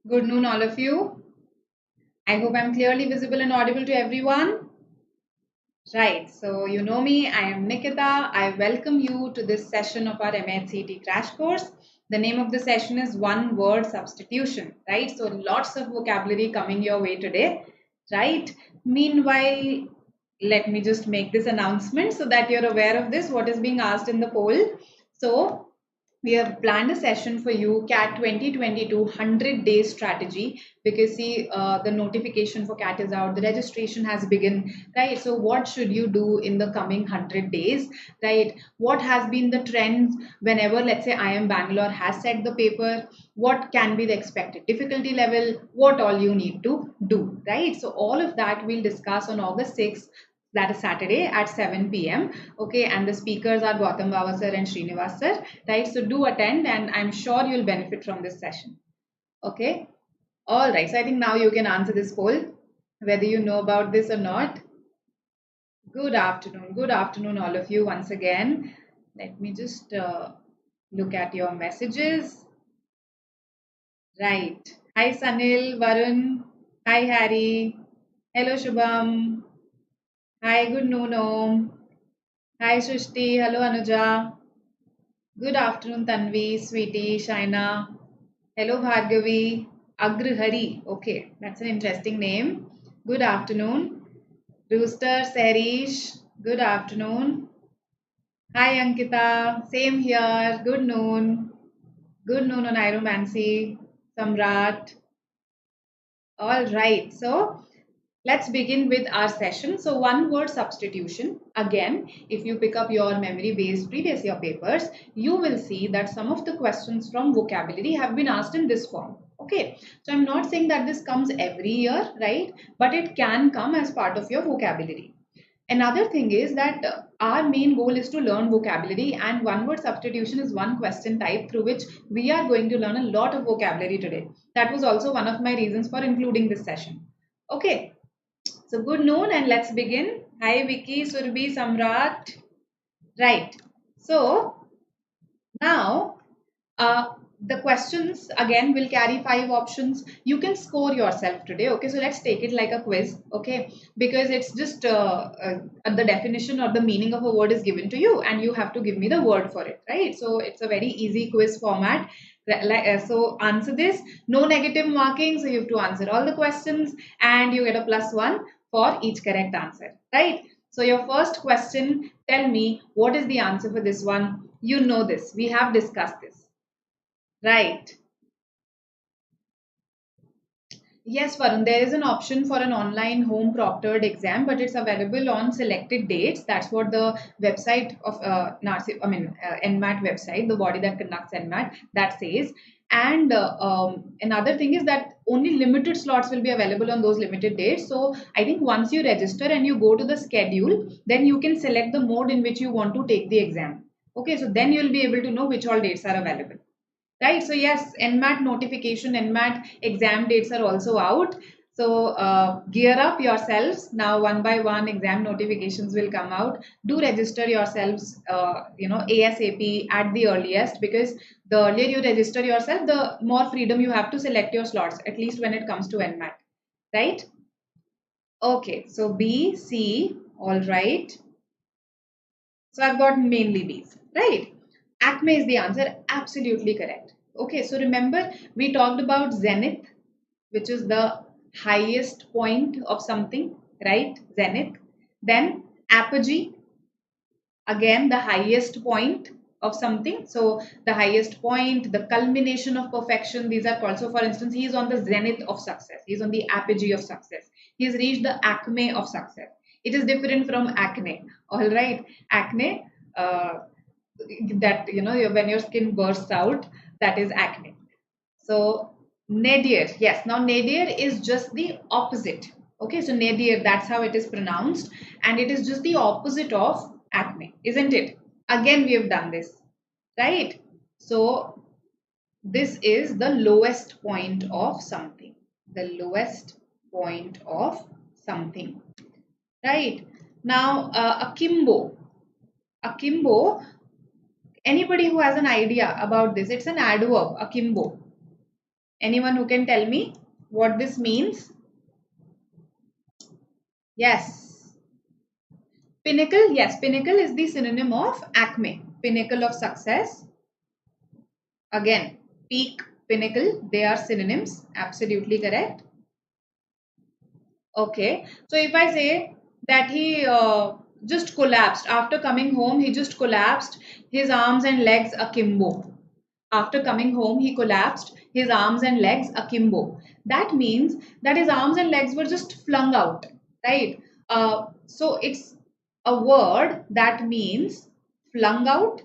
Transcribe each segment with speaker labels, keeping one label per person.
Speaker 1: Good noon, all of you. I hope I'm clearly visible and audible to everyone. Right, so you know me, I am Nikita. I welcome you to this session of our MAH CET crash course. The name of the session is One Word Substitution, right? So lots of vocabulary coming your way today, right? Meanwhile, let me just make this announcement so that you're aware of this, what is being asked in the poll. So we have planned a session for you, CAT 2022 100 days strategy, because see, the notification for CAT is out, the registration has begun, right? So what should you do in the coming 100 days, right? What has been the trends whenever, let's say, IIM Bangalore has set the paper? What can be the expected difficulty level? What all you need to do, right? So all of that we'll discuss on August 6th, that is Saturday at 7 p.m. Okay, and the speakers are Gautam Bawa sir and Srinivas sir, right? So do attend, and I'm sure you'll benefit from this session. Okay, all right. So I think now you can answer this poll, whether you know about this or not. Good afternoon, all of you once again. Let me just look at your messages. Right. Hi Sanil, Varun. Hi Harry. Hello Shubham. Hi, good noon Om. Hi Shrishti. Hello Anuja. Good afternoon, Tanvi, Sweetie, Shaina. Hello, Bhargavi. Agrihari. Okay, that's an interesting name. Good afternoon. Rooster, Serish. Good afternoon. Hi, Ankita. Same here. Good noon. Good noon on Iromancy. Samrat. All right. So let's begin with our session. So one word substitution. Again, if you pick up your memory based previous year papers, you will see that some of the questions from vocabulary have been asked in this form. Okay, so I'm not saying that this comes every year, right? But it can come as part of your vocabulary. Another thing is that our main goal is to learn vocabulary, and one word substitution is one question type through which we are going to learn a lot of vocabulary today. That was also one of my reasons for including this session. Okay, so good noon and let's begin. Hi Vicky, Surbhi, Samrat. Right. So now the questions again will carry 5 options. You can score yourself today. Okay, so let's take it like a quiz. Okay, because it's just the definition or the meaning of a word is given to you, and you have to give me the word for it. Right. So it's a very easy quiz format. So answer this. No negative marking. So you have to answer all the questions, and you get a +1 for each correct answer. Right. So your first question, tell me what is the answer for this one. You know this. We have discussed this. Right. Yes, Varun, there is an option for an online home proctored exam, but it's available on selected dates. That's what the website of NMAT website, the body that conducts NMAT, that says. And another thing is that only limited slots will be available on those limited dates. So I think once you register and you go to the schedule, then you can select the mode in which you want to take the exam. Okay, so then you'll be able to know which all dates are available. Right. So yes, NMAT notification, NMAT exam dates are also out. So gear up yourselves. Now one by one exam notifications will come out. Do register yourselves, ASAP at the earliest, because the earlier you register yourself, the more freedom you have to select your slots, at least when it comes to NMAT. Right? Okay. So B, C, all right. So I've got mainly B's. Right? Acme is the answer. Absolutely correct. Okay, so remember we talked about zenith, which is the highest point of something, right? Zenith. Then apogee, again the highest point of something. So the highest point, the culmination of perfection, these are called. So for instance, he is on the zenith of success. He is on the apogee of success. He has reached the acme of success. It is different from acne. All right, acne. That when your skin bursts out, that is acne. So nadir, yes, now nadir is just the opposite. Okay, so nadir, that's how it is pronounced, and it is just the opposite of acne, isn't it? Again, we have done this, right? So this is the lowest point of something, the lowest point of something, right? Now akimbo, anybody who has an idea about this, it's an adverb, akimbo. Anyone who can tell me what this means? Yes. Pinnacle, yes, pinnacle is the synonym of acme, pinnacle of success. Again, peak, pinnacle, they are synonyms. Absolutely correct. Okay, so if I say that he just collapsed after coming home, he just collapsed, his arms and legs akimbo. After coming home, he collapsed, his arms and legs akimbo. That means that his arms and legs were just flung out, right? So it's a word that means flung out,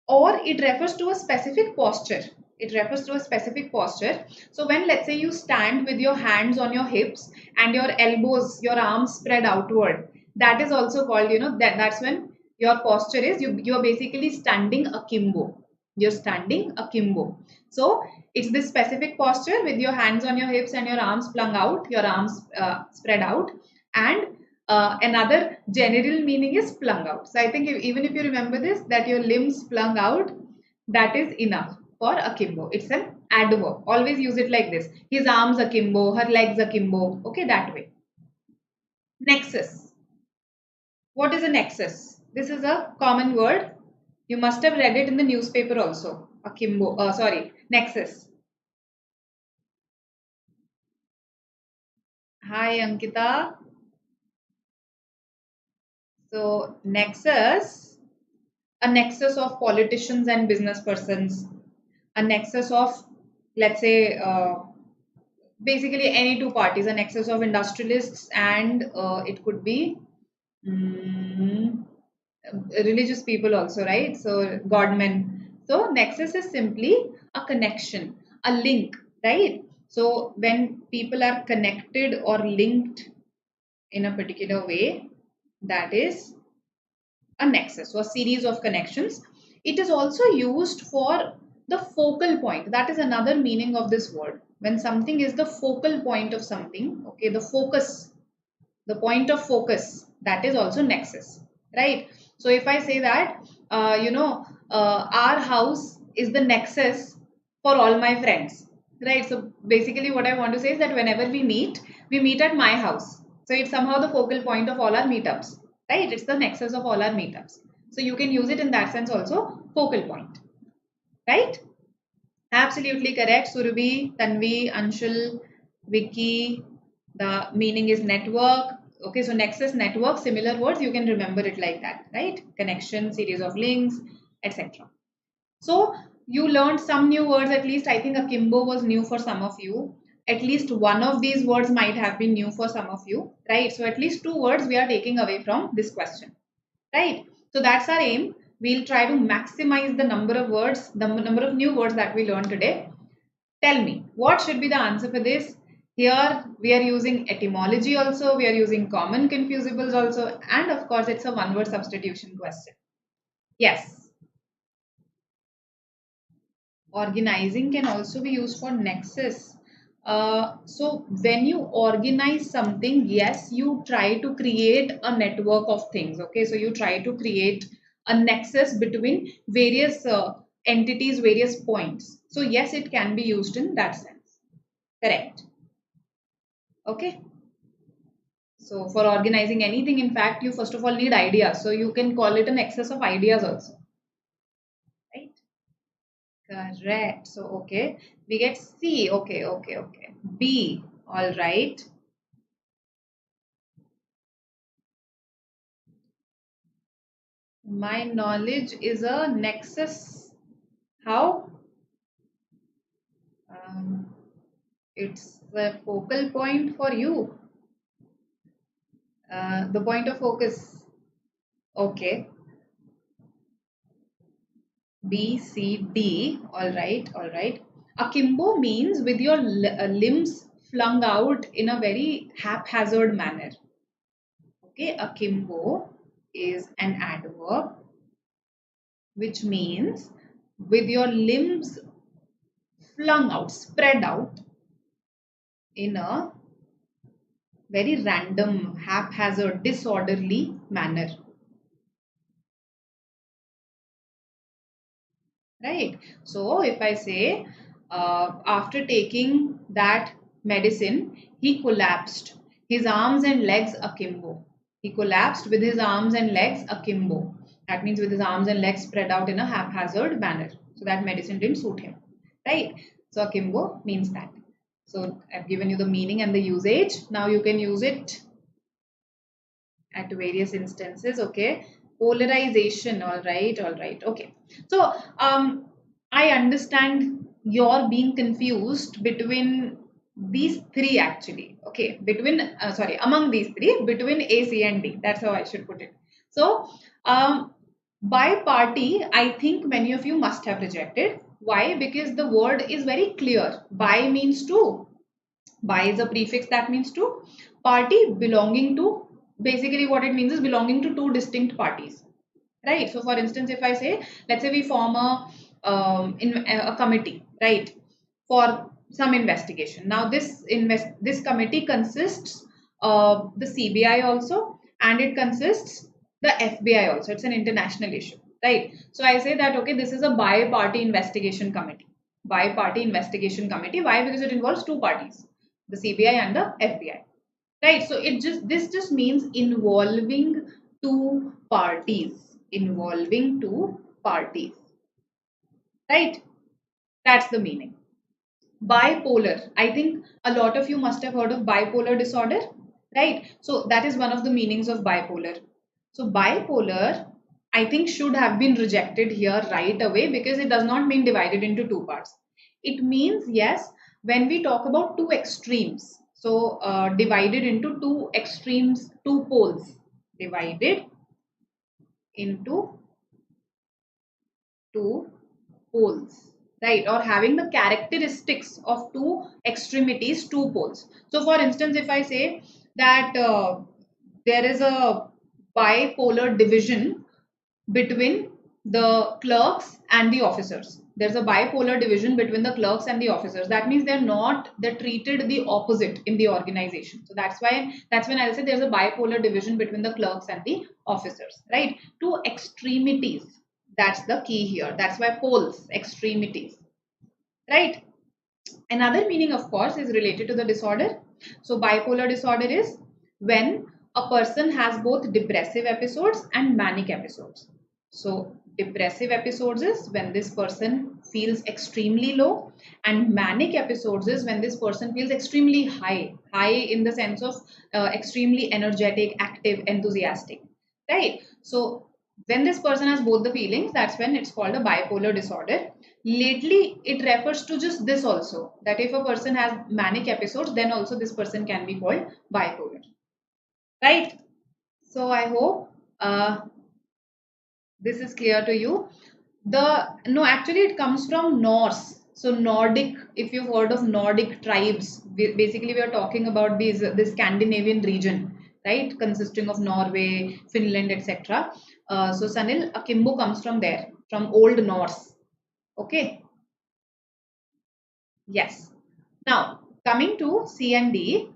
Speaker 1: or it refers to a specific posture. It refers to a specific posture. So when, let's say, you stand with your hands on your hips and your elbows, your arms spread outward, that is also called, that's when your posture is, you're basically standing akimbo. You're standing akimbo. So it's this specific posture with your hands on your hips and your arms flung out, your arms spread out, and another general meaning is flung out. So I think even if you remember this, that your limbs flung out, that is enough for akimbo. It's an adverb. Always use it like this. His arms akimbo, her legs akimbo. Okay, that way. Nexus. What is a nexus? This is a common word. You must have read it in the newspaper also. Akimbo. Nexus. Hi, Ankita. So, nexus, a nexus of politicians and business persons, a nexus of, let's say, basically any two parties, a nexus of industrialists and it could be mm, religious people also, right? So, godmen. So, nexus is simply a connection, a link, right? So, when people are connected or linked in a particular way, that is a nexus, or series of connections. It is also used for the focal point. That is another meaning of this word. When something is the focal point of something, okay, the focus, the point of focus, that is also nexus, right? So if I say that, our house is the nexus for all my friends, right? So basically what I want to say is that whenever we meet at my house. So it's somehow the focal point of all our meetups, right? It's the nexus of all our meetups. So you can use it in that sense also, focal point, right? Absolutely correct. Surabhi, Tanvi, Anshul, Vicky. The meaning is network. Okay, so nexus, network, similar words, you can remember it like that, right? Connection, series of links, etc. So you learned some new words, at least. I think akimbo was new for some of you. At least one of these words might have been new for some of you, right? So at least two words we are taking away from this question, right? So that's our aim. We'll try to maximize the number of words, the number of new words that we learned today. Tell me, what should be the answer for this? Here we are using etymology also, we are using common confusibles also, and of course it's a one-word substitution question. Yes. Organizing can also be used for nexus. So when you organize something, yes, you try to create a network of things. Okay, so you try to create a nexus between various entities, various points. So yes, it can be used in that sense. Correct. Okay. So for organizing anything, in fact, you first of all need ideas. So you can call it an nexus of ideas also. Right? Correct. So, okay. We get C. Okay, okay, okay. B. All right. My knowledge is a nexus. How? Um, it's the focal point for you. The point of focus. Okay. B, C, D. All right, all right. Akimbo means with your limbs flung out in a very haphazard manner. Okay, akimbo is an adverb which means with your limbs flung out, spread out in a very random, haphazard, disorderly manner. Right? So if I say after taking that medicine, he collapsed, his arms and legs akimbo. He collapsed with his arms and legs akimbo. That means with his arms and legs spread out in a haphazard manner. So that medicine didn't suit him, right? So akimbo means that. So I've given you the meaning and the usage. Now you can use it at various instances. Okay, polarization. All right, okay. So I understand you're being confused between these three actually. Okay, between among these three, between A, C and D. That's how I should put it. So by party, I think many of you must have rejected. Why? Because the word is very clear. By means two. By is a prefix that means two. Party belonging to, basically what it means is belonging to two distinct parties, right? So for instance, if I say, let's say we form a committee, right, for some investigation. Now this committee consists of the CBI also, and it consists the FBI also. It's an international issue, right? So I say that, okay, this is a bi-party investigation committee. Bi-party investigation committee. Why? Because it involves two parties, the CBI and the FBI, right? So this just means involving two parties, involving two parties, right? That's the meaning. Bipolar. I think a lot of you must have heard of bipolar disorder, right? So that is one of the meanings of bipolar. So bipolar, I think, should have been rejected here right away because it does not mean divided into two parts. It means, yes, when we talk about two extremes, so divided into two extremes, two poles, divided into two poles, right? Or having the characteristics of two extremities, two poles. So for instance, if I say that there is a bipolar division between the clerks and the officers. There's a bipolar division between the clerks and the officers. That means they're treated the opposite in the organization. So that's when I'll say there's a bipolar division between the clerks and the officers, right? Two extremities. That's the key here. That's why poles, extremities, right? Another meaning, of course, is related to the disorder. So bipolar disorder is when a person has both depressive episodes and manic episodes. So depressive episodes is when this person feels extremely low, and manic episodes is when this person feels extremely high in the sense of extremely energetic, active, enthusiastic, right? So when this person has both the feelings, that's when it's called a bipolar disorder. Lately, it refers to just this also, that if a person has manic episodes, then also this person can be called bipolar, right? So I hope this is clear to you. Actually it comes from Norse. So Nordic, if you've heard of Nordic tribes, basically we are talking about this Scandinavian region, right, consisting of Norway, Finland, etc. So Sanil, akimbo comes from there, from Old Norse. Okay. Yes. Now coming to C and D,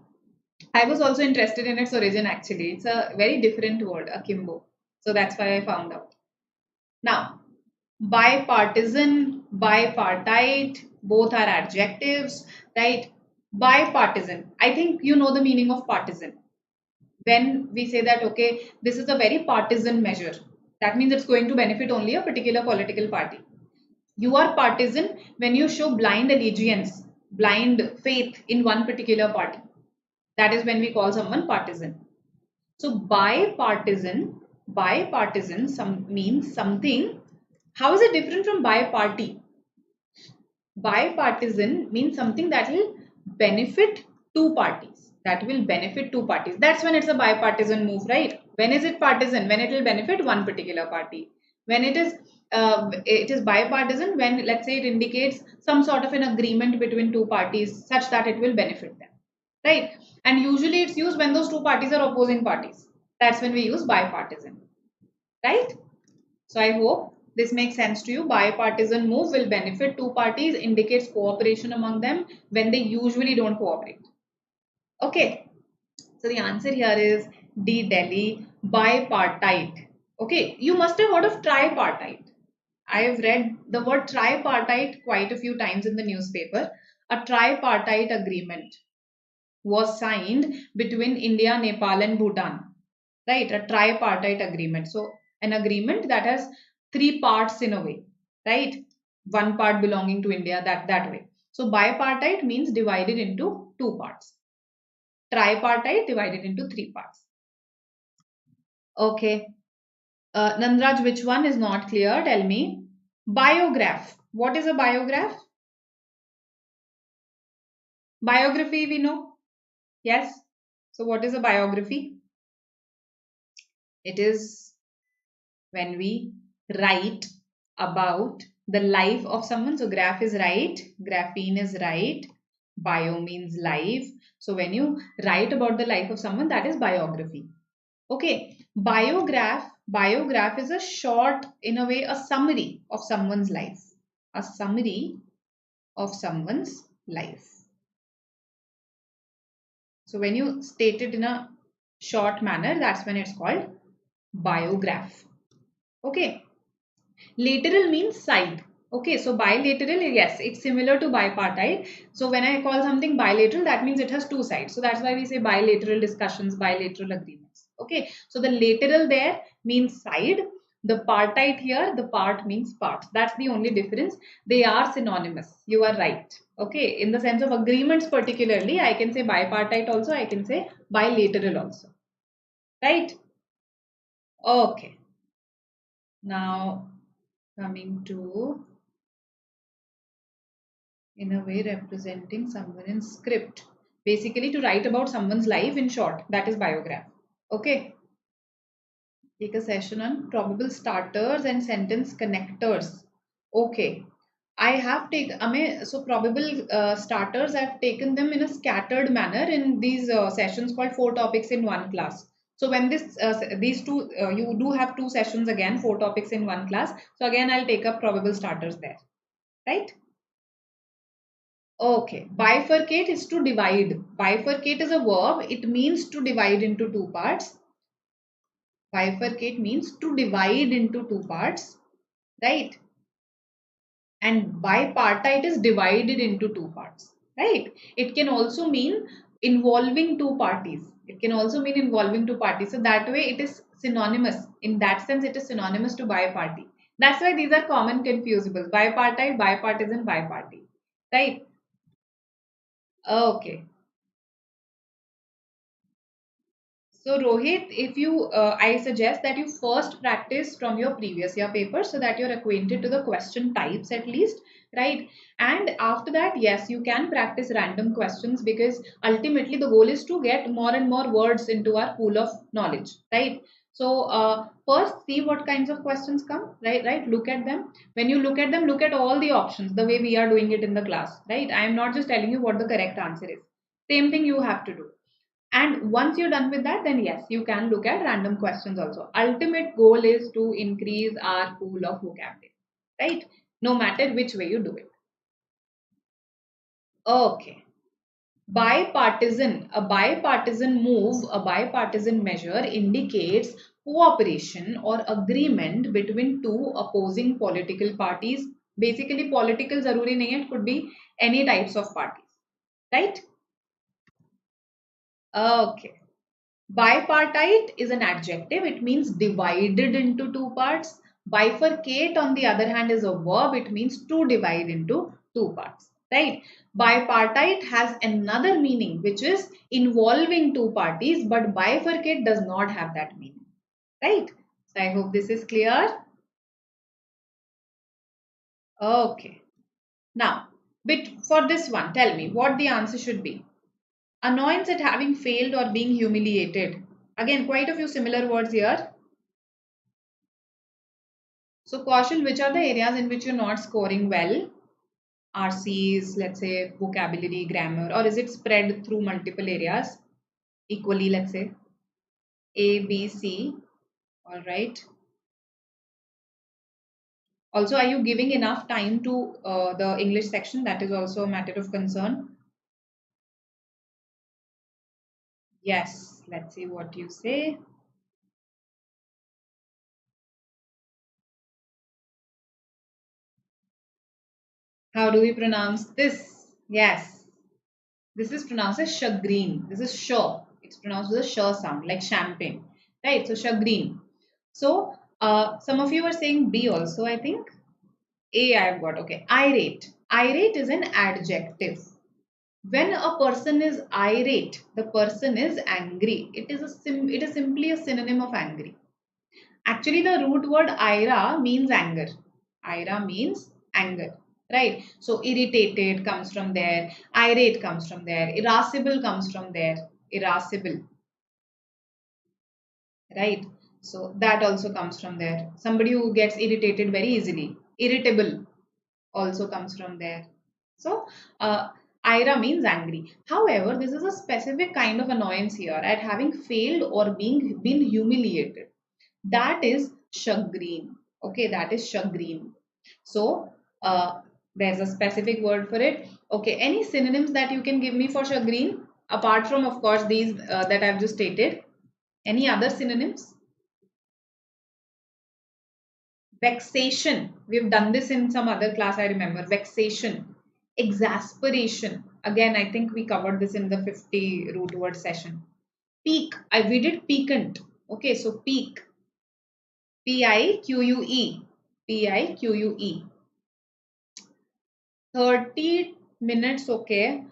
Speaker 1: I was also interested in its origin actually. It's a very different word, akimbo. So that's why I found out. Now, bipartisan, bipartite, both are adjectives, right? Bipartisan. I think you know the meaning of partisan. When we say that, okay, this is a very partisan measure, that means it's going to benefit only a particular political party. You are partisan when you show blind allegiance, blind faith in one particular party. That is when we call someone partisan. So bipartisan means something. How is it different from bi-party? Bipartisan means something that will benefit two parties. That will benefit two parties. That's when it's a bipartisan move, right? When is it partisan? When it will benefit one particular party. When it is bipartisan when, let's say, it indicates some sort of an agreement between two parties such that it will benefit them, right? And usually it's used when those two parties are opposing parties. That's when we use bipartisan, right? So I hope this makes sense to you. Bipartisan move will benefit two parties, indicates cooperation among them when they usually don't cooperate. Okay. So the answer here is D, Delhi, bipartite. Okay. You must have heard of tripartite. I have read the word tripartite quite a few times in the newspaper. A tripartite agreement was signed between India, Nepal, and Bhutan. Right? A tripartite agreement. So, an agreement that has three parts in a way. Right? One part belonging to India, that way. So, bipartite means divided into two parts. Tripartite divided into three parts. Okay. Nandraj, which one is not clear? Tell me. Biograph. What is a biograph? Biography, we know. Yes. So, what is a biography? It is when we write about the life of someone. So, graph is right, graphene is right, bio means life. So, when you write about the life of someone, that is biography. Okay, biograph is a short, in a way, a summary of someone's life. A summary of someone's life. So when you state it in a short manner, that's when it's called biograph. Okay. Lateral means side. Okay, so bilateral, yes, it's similar to bipartite. So when I call something bilateral, that means it has two sides. So that's why we say bilateral discussions, bilateral agreements. Okay, so the lateral there means side. The partite here, the part means part. That's the only difference. They are synonymous. You are right. Okay, in the sense of agreements particularly, I can say bipartite also, I can say bilateral also. Right? Okay. Now, coming to, in a way, representing someone in script. Basically, to write about someone's life in short. That is biograph. Okay. Take a session on probable starters and sentence connectors. Okay. I have taken, so probable starters, I've taken them in a scattered manner in these sessions called 4 topics in one class. So when these two, you do have 2 sessions again, 4 topics in one class. So again, I'll take up probable starters there. Right? Okay, bifurcate is to divide. Bifurcate is a verb. It means to divide into two parts. Bifurcate means to divide into two parts, right? And bipartite is divided into two parts, right? It can also mean involving two parties. It can also mean involving two parties. So that way it is synonymous. In that sense, it is synonymous to biparty. That's why these are common confusables. Bipartite, bipartisan, biparty, right? Okay. So Rohit, if you, I suggest that you first practice from your previous year paper so that you're acquainted to the question types at least, right? And after that, yes, you can practice random questions because ultimately the goal is to get more and more words into our pool of knowledge, right? So first see what kinds of questions come, right? Right? Look at them. When you look at them, look at all the options the way we are doing it in the class, right? I am not just telling you what the correct answer is. Same thing you have to do. And once you're done with that, then yes, you can look at random questions also. Ultimate goal is to increase our pool of vocabulary, right? No matter which way you do it. Okay. Bipartisan, a bipartisan move, a bipartisan measure indicates cooperation or agreement between two opposing political parties. Basically, political zaruri nahi hai, it could be any types of parties, right? Okay. Bipartite is an adjective. It means divided into two parts. Bifurcate, on the other hand, is a verb. It means to divide into two parts. Right? Bipartite has another meaning, which is involving two parties, but bifurcate does not have that meaning. Right? So I hope this is clear. Okay. Now, for this one, tell me what the answer should be. Annoyance at having failed or being humiliated. Again, quite a few similar words here. So, Kaushal, which are the areas in which you're not scoring well? RCs, let's say vocabulary, grammar, or is it spread through multiple areas equally, let's say? A, B, C. All right. Also, are you giving enough time to the English section? That is also a matter of concern. Yes. Let's see what you say. How do we pronounce this? Yes, this is pronounced as chagrin. This is sh. It's pronounced with a sh sound, like champagne, right? So chagrin. So some of you are saying B also. I think A I've got. Okay, irate. Irate is an adjective. When a person is irate, the person is angry. It is simply a synonym of angry. Actually, the root word ira means anger. Ira means anger, right? So irritated comes from there, irate comes from there, irascible comes from there, irascible, right? So that also comes from there. Somebody who gets irritated very easily, irritable also comes from there. So ira means angry. However, this is a specific kind of annoyance here at having failed or being been humiliated. That is chagrin. Okay, that is chagrin. So there's a specific word for it. Okay, any synonyms that you can give me for chagrin apart from, of course, these that I've just stated? Any other synonyms? Vexation. We've done this in some other class, I remember. Vexation. Exasperation. Again, I think we covered this in the 50 root word session. Pique. We did piquant. Okay, so pique. Pique. Pique. 30 minutes, okay.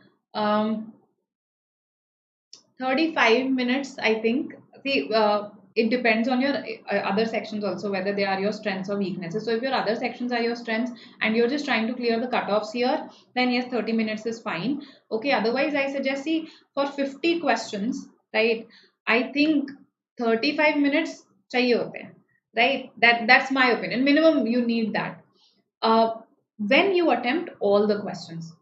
Speaker 1: 35 minutes, I think. See, it depends on your other sections also, whether they are your strengths or weaknesses. So if your other sections are your strengths and you're just trying to clear the cutoffs here, then yes, 30 minutes is fine. Okay, otherwise I suggest, see, for 50 questions, right, I think 35 minutes chahiye hote hain, right? That's my opinion. Minimum you need that. When you attempt all the questions,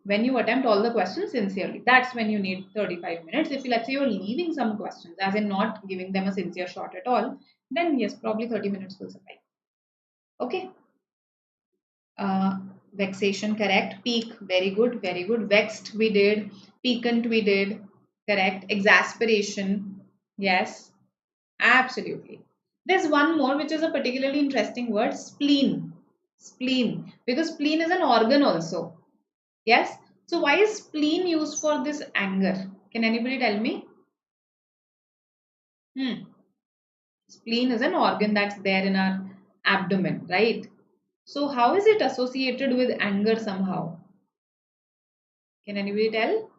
Speaker 1: sincerely, that's when you need 35 minutes. If let's say you're leaving some questions, as in not giving them a sincere shot at all, then yes, probably 30 minutes will suffice. Okay. Vexation, correct. Pique, very good, very good. Vexed, we did. Piquant, we did. Correct. Exasperation, yes, absolutely. There's one more which is a particularly interesting word, spleen. Spleen, because spleen is an organ also. Yes. So why is spleen used for this anger? Can anybody tell me? Spleen is an organ that's there in our abdomen, right? So how is it associated with anger somehow? Can anybody tell?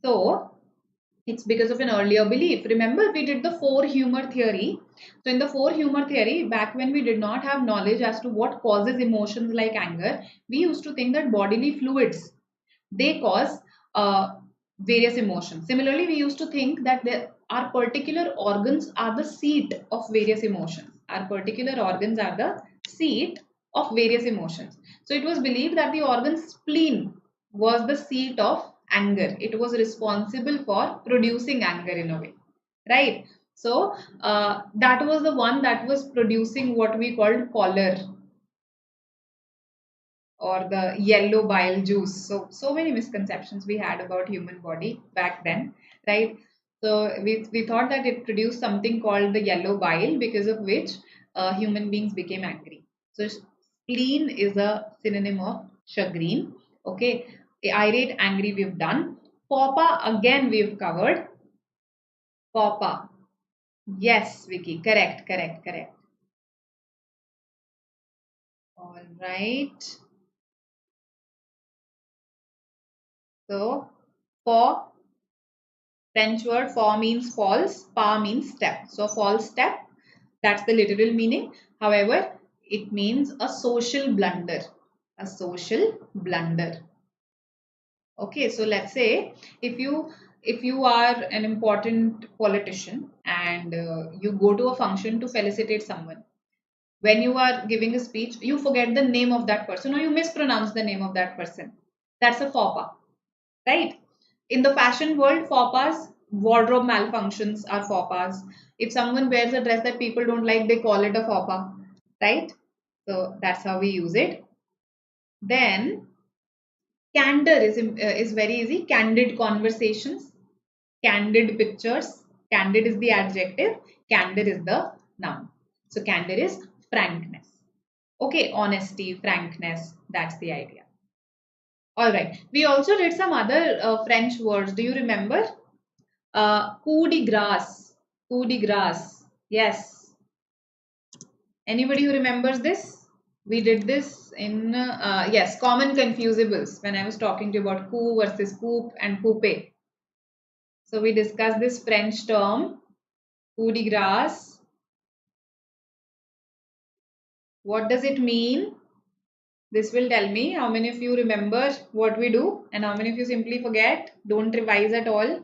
Speaker 1: So it's because of an earlier belief. Remember, we did the four humor theory. So in the four humor theory, back when we did not have knowledge as to what causes emotions like anger, we used to think that bodily fluids, they cause various emotions. Similarly, we used to think that our particular organs are the seat of various emotions. Our particular organs are the seat of various emotions. So it was believed that the organ spleen was the seat of anger. It was responsible for producing anger in a way, right? So that was the one that was producing what we called choler, or the yellow bile juice. So many misconceptions we had about human body back then, right? So we thought that it produced something called the yellow bile, because of which human beings became angry. So spleen is a synonym of chagrin. Okay, irate, angry, we've done. Papa, again we've covered. Papa, yes, Vicky, correct. All right. So for French word for means false, pa means step. So false step, that's the literal meaning. However, it means a social blunder. A social blunder. Okay, so let's say if you are an important politician and you go to a function to felicitate someone. When you are giving a speech, you forget the name of that person or you mispronounce the name of that person. That's a faux pas, right? In the fashion world, faux pas, wardrobe malfunctions are faux pas. If someone wears a dress that people don't like, they call it a faux pas, right? So that's how we use it. Then candor is very easy. Candid conversations, candid pictures. Candid is the adjective, candor is the noun. So candor is frankness. Okay, honesty, frankness, that's the idea. All right. We also did some other French words. Do you remember? Coup de grace. Coup de grace. Yes. Anybody who remembers this? We did this in, yes, common confusables when I was talking to you about coup versus coupe and coupe. So we discussed this French term, coup de grace. What does it mean? This will tell me how many of you remember what we do and how many of you simply forget, don't revise at all.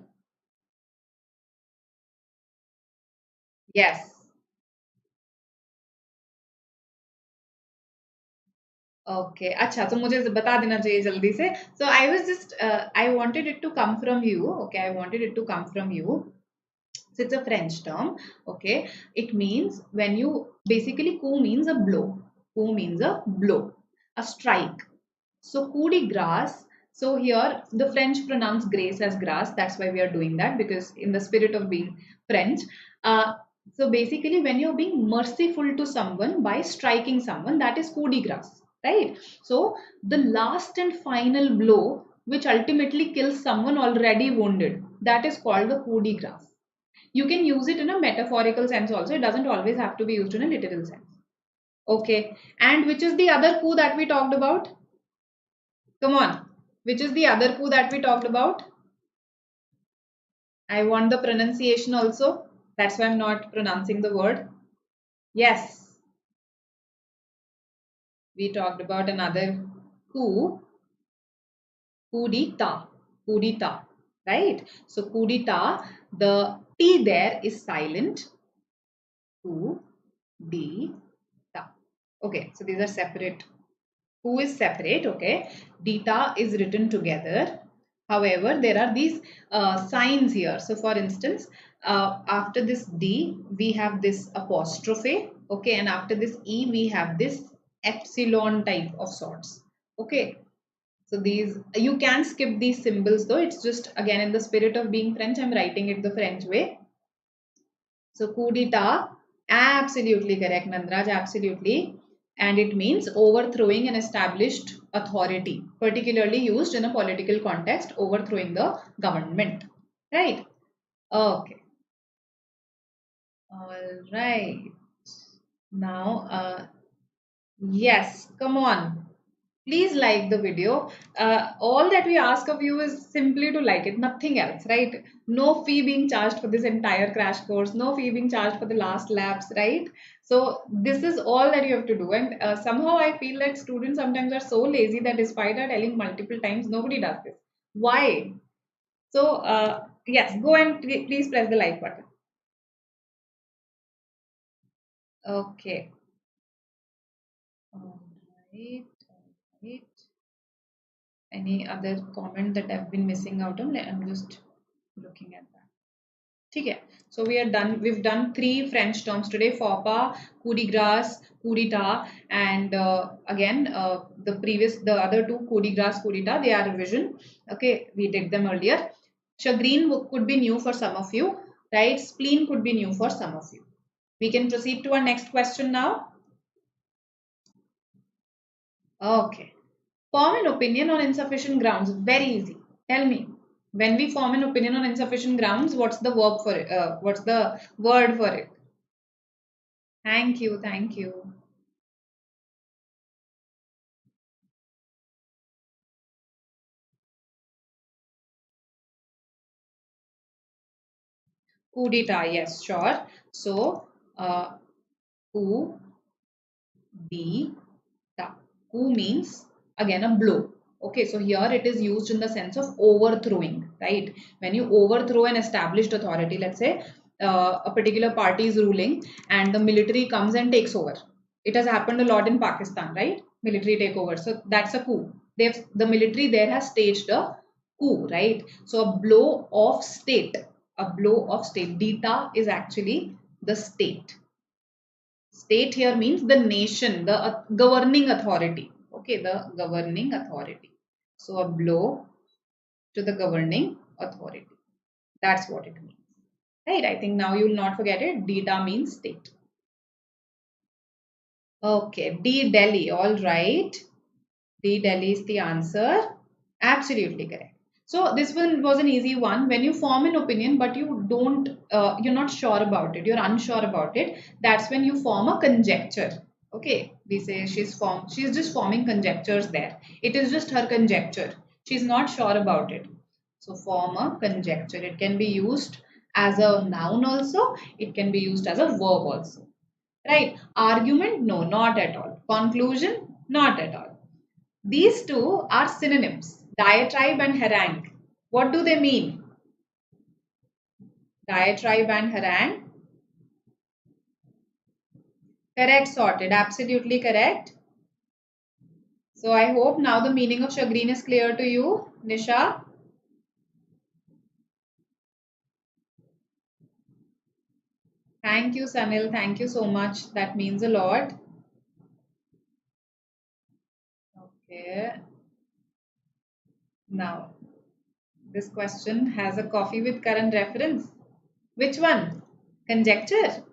Speaker 1: Yes. Okay. अच्छा तो मुझे बता देना चाहिए जल्दी से. So I was just I wanted it to come from you. Okay, I wanted it to come from you. So it's a French term. Okay, it means when you basically coup means a blow. Coup means a blow, a strike. So coup de grace. So here the French pronounce grace as grass. That's why we are doing that, because in the spirit of being French. Uh, so basically, when you're being merciful to someone by striking someone, that is coup de grace, right? So the last and final blow, which ultimately kills someone already wounded, that is called the coup de grace. You can use it in a metaphorical sense also. It doesn't always have to be used in a literal sense. Okay. And which is the other coup that we talked about? Come on. Which is the other coup that we talked about? I want the pronunciation also. That's why I'm not pronouncing the word. Yes. We talked about another coup. Coup d'etat. Coup d'etat. Right? So coup d'etat, the T there is silent. Coup d'etat. Okay. So these are separate. Coup is separate. Okay. D'etat is written together. However, there are these signs here. So, for instance, after this D, we have this apostrophe. Okay, and after this E, we have this epsilon type of sorts. Okay, so these you can skip these symbols though. It's just again in the spirit of being French, I'm writing it the French way. So, coup d'etat, absolutely correct, Nandraj, absolutely. And it means overthrowing an established authority, particularly used in a political context, overthrowing the government. Right? Okay. All right. Now, yes, come on. Please like the video. All that we ask of you is simply to like it, nothing else, right? No fee being charged for this entire crash course, no fee being charged for the last laps, right? So this is all that you have to do. And somehow I feel that students sometimes are so lazy that despite our telling multiple times, nobody does this. Why? So yes, go and please press the like button. Okay. All right. All right. Any other comment that I've been missing out on? I'm just looking at that. Okay, so we are done. We've done 3 French terms today: faux pas, coup de grace, coup d'etat, and again the other two, coup de grace, coup d'etat, they are revision. Okay, we did them earlier. Chagrin could be new for some of you, right? Spleen could be new for some of you. We can proceed to our next question now. Okay. Form an opinion on insufficient grounds. Very easy. Tell me. When we form an opinion on insufficient grounds, what's the verb for it? What's the word for it? Thank you. Thank you. Coup d'etat. Yes, sure. So, coup d'etat. Coup means again a blow. Okay, so here it is used in the sense of overthrowing, right? When you overthrow an established authority, let's say a particular party is ruling and the military comes and takes over. It has happened a lot in Pakistan, right? Military takeover. So that's a coup. The military there has staged a coup, right? So a blow of state, a blow of state. Dita is actually the state. State here means the nation, the governing authority. Okay, the governing authority. So a blow to the governing authority. That's what it means. Right? I think now you will not forget it. Dita means state. Okay, D Delhi. All right. D Delhi is the answer. Absolutely correct. So this one was an easy one. When you form an opinion, but you're not sure about it, you're unsure about it. That's when you form a conjecture. Okay, we say she's just forming conjectures there. It is just her conjecture. She's not sure about it. So form a conjecture. It can be used as a noun also. It can be used as a verb also. Right? Argument? No, not at all. Conclusion? Not at all. These two are synonyms, diatribe and harangue. What do they mean? Diatribe and harangue. Correct, sorted. Absolutely correct. So I hope now the meaning of chagrin is clear to you, Nisha. Thank you, Sanil. Thank you so much. That means a lot. Okay. Now, this question has a coffee with current reference. Which one? Conjecture?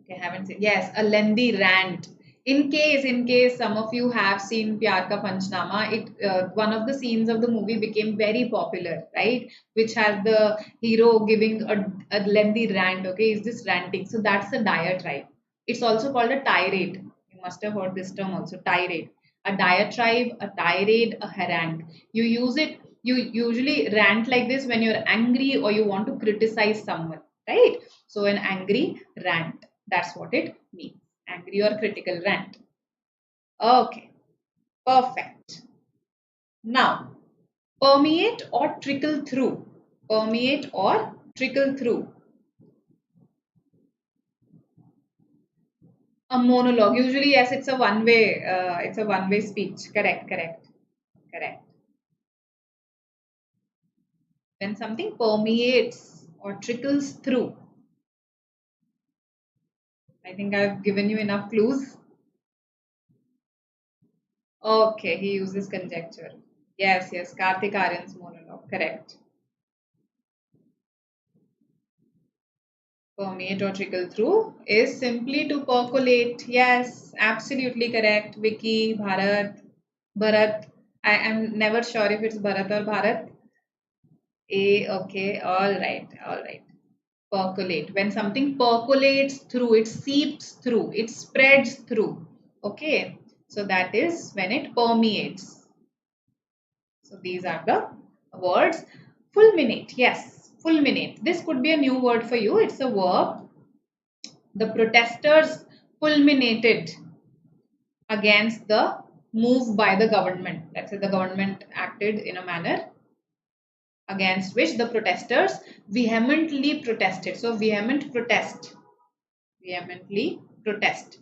Speaker 1: Okay, haven't seen. Yes, a lengthy rant. In case some of you have seen Pyar Ka Panchnama, one of the scenes of the movie became very popular, right? Which had the hero giving a lengthy rant. Okay, is this ranting? So that's a diatribe. It's also called a tirade. You must have heard this term also, tirade. A diatribe, a tirade, a harangue. You use it. You usually rant like this when you're angry or you want to criticize someone, right? So an angry rant. That's what it means. Angry or critical rant. Okay, perfect. Now, permeate or trickle through. Permeate or trickle through. A monologue. Usually, yes, it's a one-way. It's a one-way speech. Correct, correct, correct. When something permeates or trickles through. I think I've given you enough clues. Okay, he uses conjecture. Yes, yes, Karthik Aryan's monologue. Correct. Permeate or trickle through is simply to percolate. Yes, absolutely correct. Vicky, Bharat. I am never sure if it's Bharat or Bharat. Okay, all right. Percolate. When something percolates through, it seeps through, it spreads through. Okay, so that is when it permeates. So these are the words. Fulminate. Yes, fulminate. This could be a new word for you. It's a verb. The protesters fulminated against the move by the government. Let's say the government acted in a manner against which the protesters vehemently protested. So vehement protest. Vehemently protest.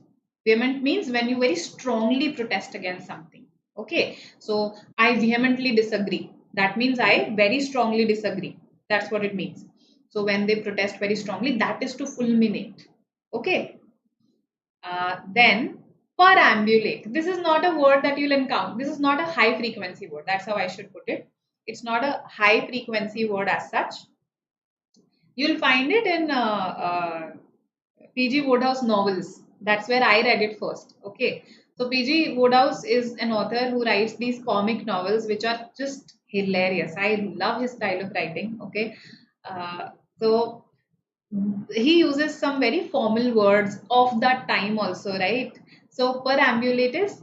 Speaker 1: Vehement means when you very strongly protest against something. Okay. So I vehemently disagree. That means I very strongly disagree. That's what it means. So when they protest very strongly, that is to fulminate. Okay. Then perambulate. This is not a word that you'll encounter. This is not a high frequency word. That's how I should put it. It's not a high frequency word as such. You'll find it in P.G. Wodehouse novels. That's where I read it first. Okay. So P.G. Wodehouse is an author who writes these comic novels which are just hilarious. I love his style of writing. Okay. So he uses some very formal words of that time also, right? So perambulate is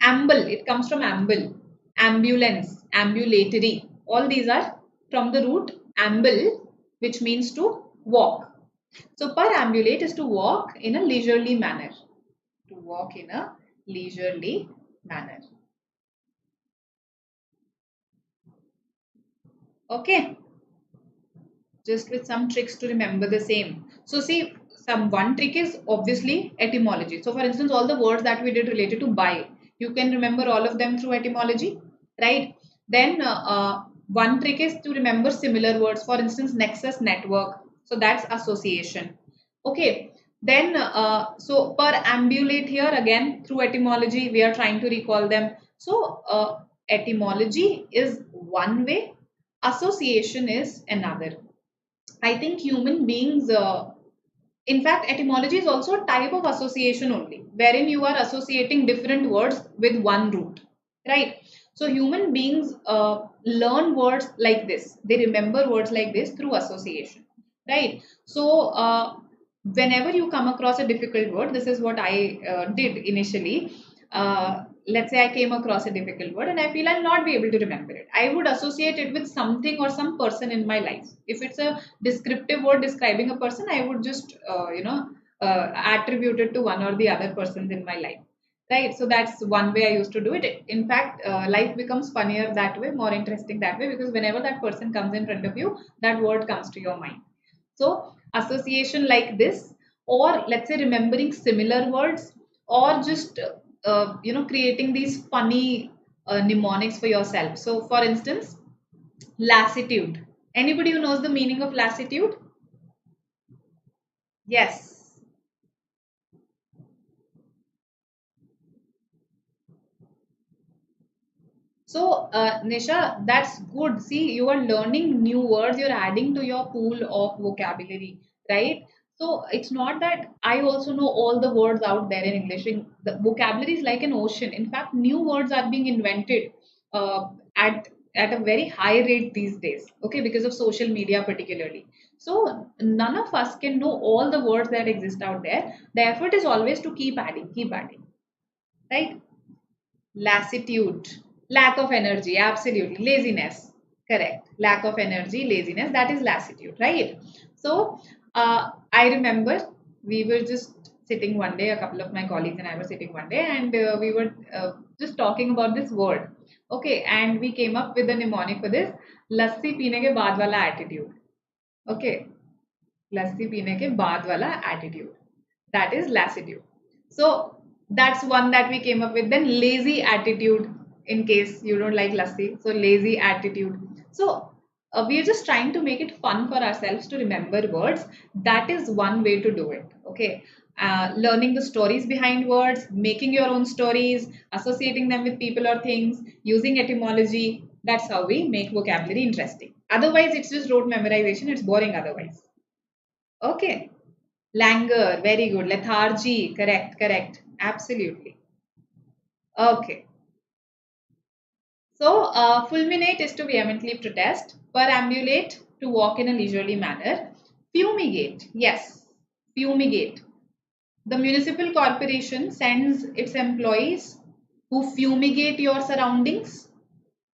Speaker 1: amble. It comes from amble, ambulance, ambulatory. All these are from the root amble, which means to walk. So perambulate is to walk in a leisurely manner. To walk in a leisurely manner. Okay. Just with some tricks to remember the same. So see, some one trick is obviously etymology. So for instance, all the words that we did related to buy, you can remember all of them through etymology, right? Then one trick is to remember similar words. For instance, nexus, network. So that's association. Okay. Then so perambulate here again through etymology, we are trying to recall them. So etymology is one way, association is another. I think human beings In fact, etymology is also a type of association only, wherein you are associating different words with one root, right? So human beings learn words like this. They remember words like this through association, right? So whenever you come across a difficult word, this is what I did initially. Let's say I came across a difficult word and I feel I'll not be able to remember it. I would associate it with something or some person in my life. If it's a descriptive word describing a person, I would just, attribute it to one or the other persons in my life. Right. So that's one way I used to do it. In fact, life becomes funnier that way, more interesting that way, because whenever that person comes in front of you, that word comes to your mind. So association like this, or let's say remembering similar words, or just creating these funny mnemonics for yourself. So, for instance, lassitude. Anybody who knows the meaning of lassitude? Yes. So, Nisha, that's good. See, you are learning new words, you're adding to your pool of vocabulary, right? So, it's not that I also know all the words out there in English. The vocabulary is like an ocean. In fact, new words are being invented uh, at at a very high rate these days, okay, because of social media, particularly. So, none of us can know all the words that exist out there. The effort is always to keep adding, right? Lassitude, lack of energy, absolutely. Laziness, correct. Lack of energy, laziness, that is lassitude, right? So, I remember we were just sitting one day, a couple of my colleagues and I were sitting one day, and we were just talking about this word. Okay, and we came up with a mnemonic for this, lassi peene ke baad wala attitude. Okay, लस्सी पीने के बाद वाला attitude, that is lassitude. So that's one that we came up with. Then lazy attitude, in case you don't like lassi, so lazy attitude. So we are just trying to make it fun for ourselves to remember words. That is one way to do it, okay. Learning the stories behind words, making your own stories, associating them with people or things, using etymology. That's how we make vocabulary interesting. Otherwise it's just rote memorization, it's boring otherwise. Okay. Languor, very good. Lethargy, correct, correct. Absolutely. Okay. So, fulminate is to vehemently protest. Perambulate, to walk in a leisurely manner. Fumigate, yes. Fumigate. The municipal corporation sends its employees who fumigate your surroundings.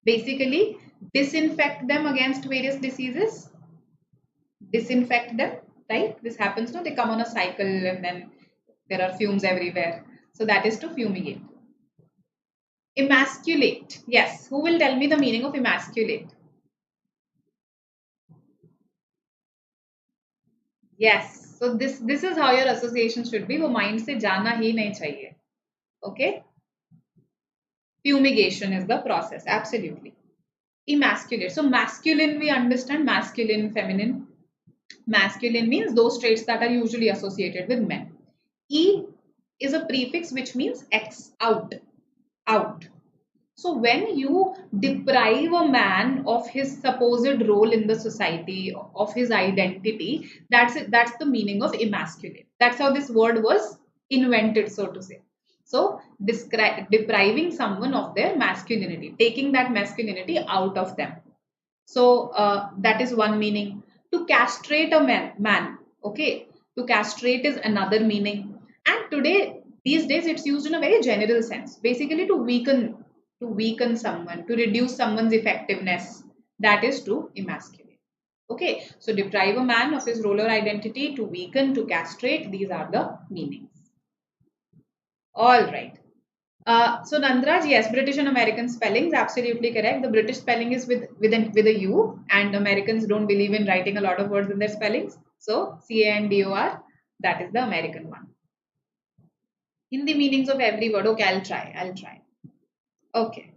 Speaker 1: Basically, disinfect them against various diseases. Disinfect them, right? This happens, no? They come on a cycle and then there are fumes everywhere. So that is to fumigate. Emasculate. Yes. Who will tell me the meaning of emasculate? Yes. So this is how your association should be. वो mind से जाना ही नहीं चाहिए. Okay. Fumigation is the process. Absolutely. Emasculate. So masculine, we understand masculine, feminine. Masculine means those traits that are usually associated with men. E is a prefix which means X, out, out. So when you deprive a man of his supposed role in the society, of his identity, that's it, that's the meaning of emasculate. That's how this word was invented, so to say. So depriving someone of their masculinity, taking that masculinity out of them. So that is one meaning. To castrate a man, okay. To castrate is another meaning. And today, these days, it's used in a very general sense. Basically, to weaken someone, to reduce someone's effectiveness. That is to emasculate. Okay. So deprive a man of his role or identity, to weaken, to castrate. These are the meanings. All right. So Nandraj, yes, British and American spellings, absolutely correct. The British spelling is with a U, and Americans don't believe in writing a lot of words in their spellings. So CANDOR, that is the American one. Hindi meanings of every word. Okay, I'll try. I'll try. Okay.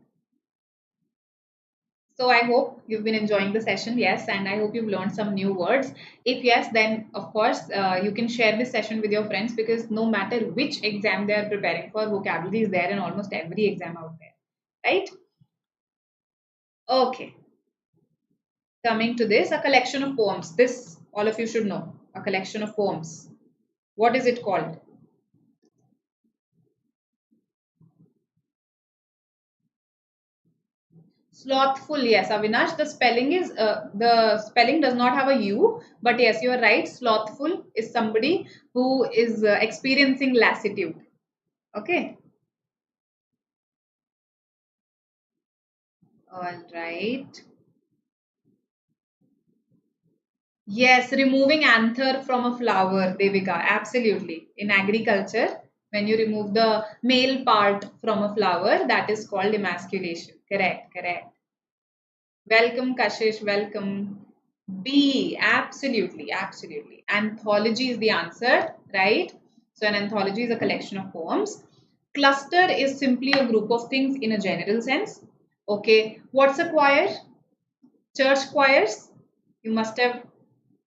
Speaker 1: So I hope you've been enjoying the session, yes, and I hope you've learned some new words. If yes, then of course you can share this session with your friends, because no matter which exam they are preparing for, vocabulary is there in almost every exam out there, right? Okay. Coming to this, a collection of poems. This all of you should know. A collection of poems. What is it called? Slothful, yes, Avinash. The spelling does not have a U, but yes, you are right. Slothful is somebody who is experiencing lassitude. Okay. All right. Yes, removing anther from a flower, Devika. Absolutely. In agriculture, when you remove the male part from a flower, that is called emasculation. Correct, correct. Welcome, Kashish. Welcome. B. Absolutely, absolutely. Anthology is the answer, right? So, an anthology is a collection of poems. Cluster is simply a group of things in a general sense. Okay. What's a choir? Church choirs. You must have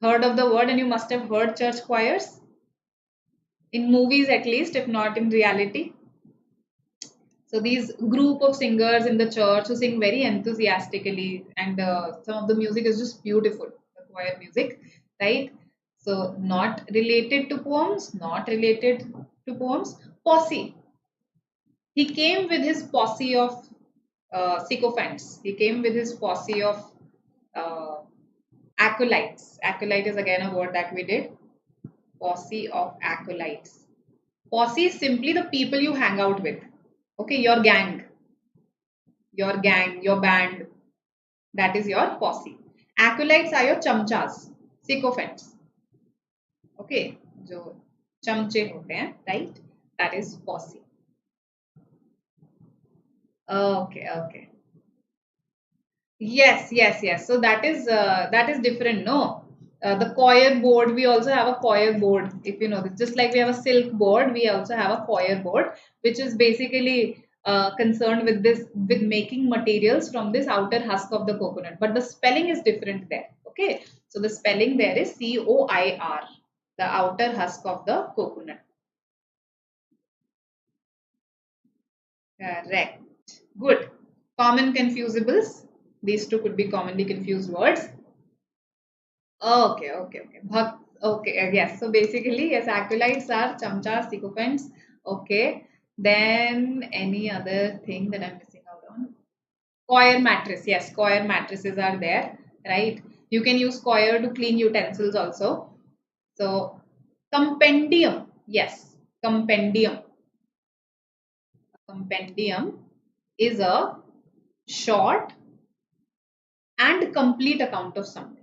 Speaker 1: heard of the word and you must have heard church choirs in movies at least, if not in reality. So these group of singers in the church who sing very enthusiastically, and some of the music is just beautiful, the choir music, right? So not related to poems, not related to poems. Posse. He came with his posse of sycophants. He came with his posse of uh, acolytes. Acolyte is again a word that we did. Posse of acolytes. Posse is simply the people you hang out with. Okay, your band, that is your posse. Acolytes are your chamchas, sycophants. Okay, जो चमचे होते हैं, right? That is posse. Okay, okay. Yes, yes, yes. So that is different, no? The choir board, we also have a choir board, if you know this. Just like we have a silk board, we also have a choir board, which is basically concerned with this, with making materials from this outer husk of the coconut. But the spelling is different there. Okay, so the spelling there is COIR, the outer husk of the coconut. Correct. Good. Common confusables. These two could be commonly confused words. Okay, okay, okay. Okay, yes. So basically, yes, acolytes are chamchas, sycophants. Okay. Then any other thing that I'm missing out on? Coir mattress. Yes, coir mattresses are there, right? You can use coir to clean utensils also. So compendium. Yes, compendium. Compendium is a short and complete account of something.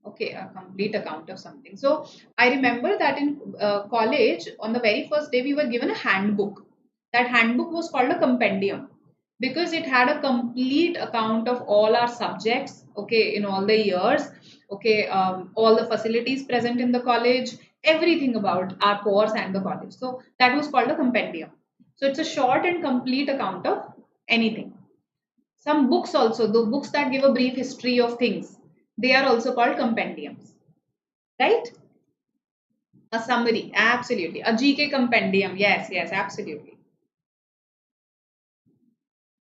Speaker 1: Okay, a complete account of something. So I remember that in college, on the very first day, we were given a handbook. That handbook was called a compendium because it had a complete account of all our subjects, okay, in all the years, okay, all the facilities present in the college, everything about our course and the college. So that was called a compendium. So it's a short and complete account of anything. Some books also, the books that give a brief history of things, they are also called compendiums, right? A summary, absolutely. A GK compendium, yes, yes, absolutely.